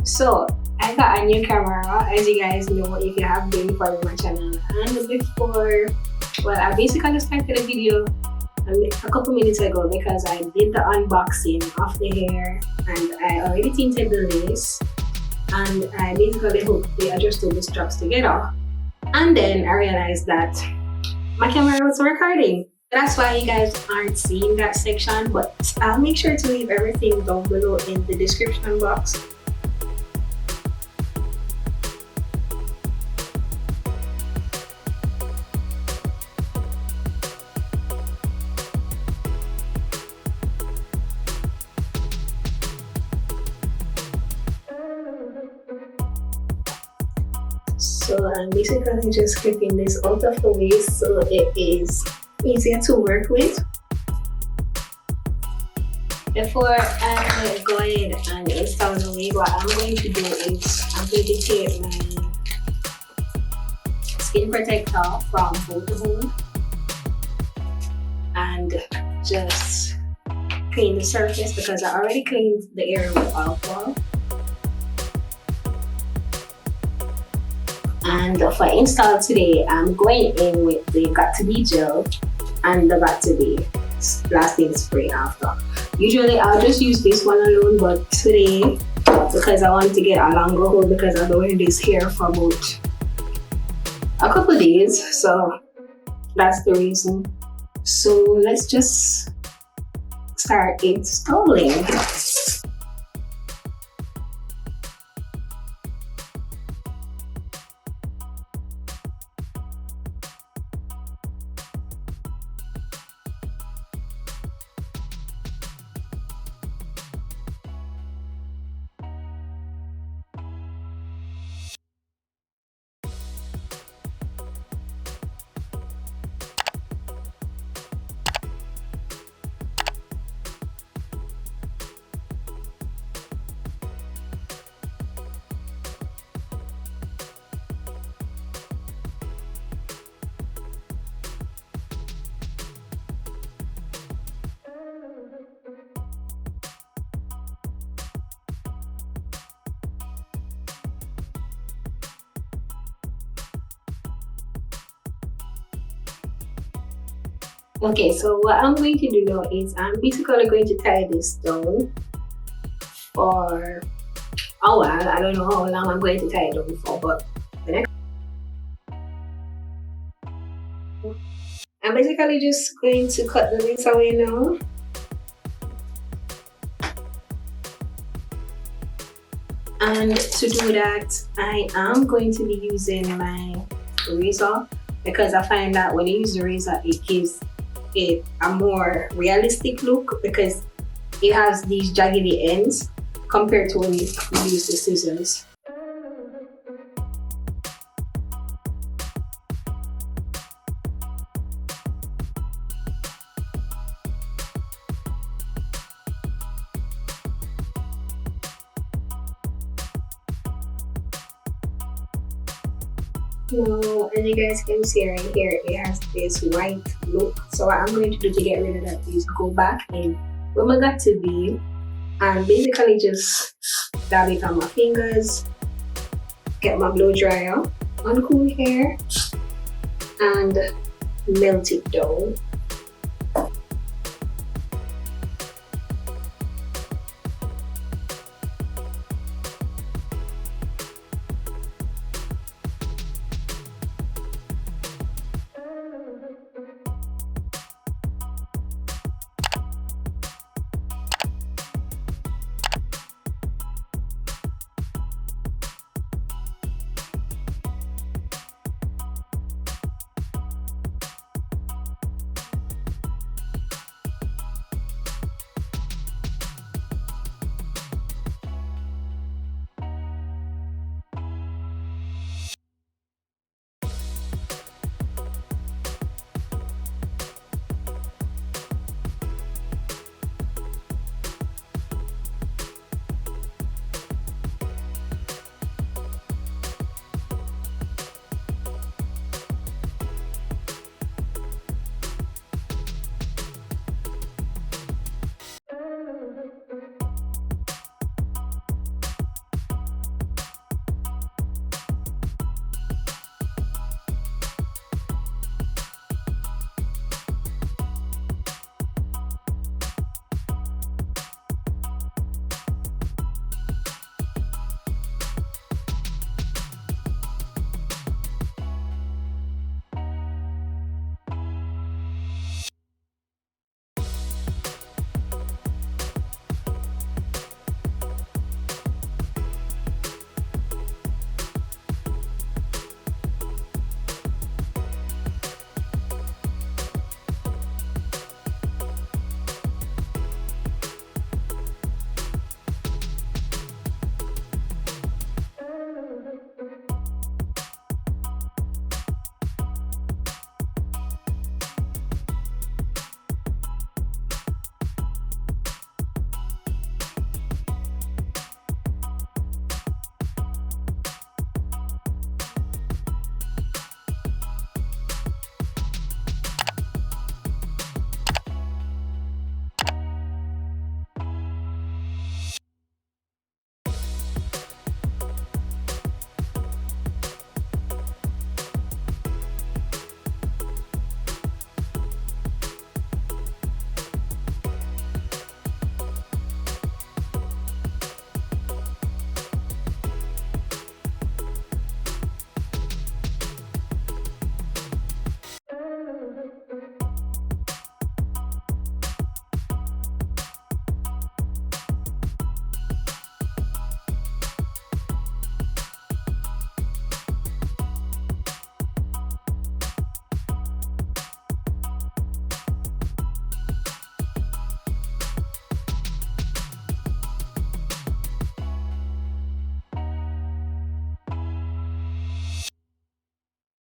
So I got a new camera, as you guys know if you have been following my channel. And before, well, I basically started a video a couple minutes ago because I did the unboxing of the hair and I already tinted the lace and I basically hooked the adjustable straps together. And then I realized that my camera was recording. That's why you guys aren't seeing that section, but I'll make sure to leave everything down below in the description box. So I'm basically just clipping this out of the way so it is easier to work with. Before I go ahead and install the wig, what I'm going to do is I'm going to take my skin protector from Bodywave and just clean the surface because I already cleaned the area with alcohol. And for install today, I'm going in with the Got To Be gel and the Got To Be lasting spray after. Usually I'll just use this one alone, but today, because I want to get a longer hold because I've been wearing this hair for about a couple days, so that's the reason. So let's just start installing. Okay, so what I'm going to do now is I'm basically going to tie this down for a while. I don't know how long I'm going to tie it down for, but the next I'm basically just going to cut the lace away now. And to do that, I am going to be using my razor because I find that when you use the razor, it gives it a more realistic look because it has these jaggedy ends compared to when you use the scissors. Now, as you guys can see right here, it has this white look. So what I'm going to do to get rid of that is go back in where my Got To Be and basically just dab it on my fingers, get my blow dryer, uncool hair, and melt it down.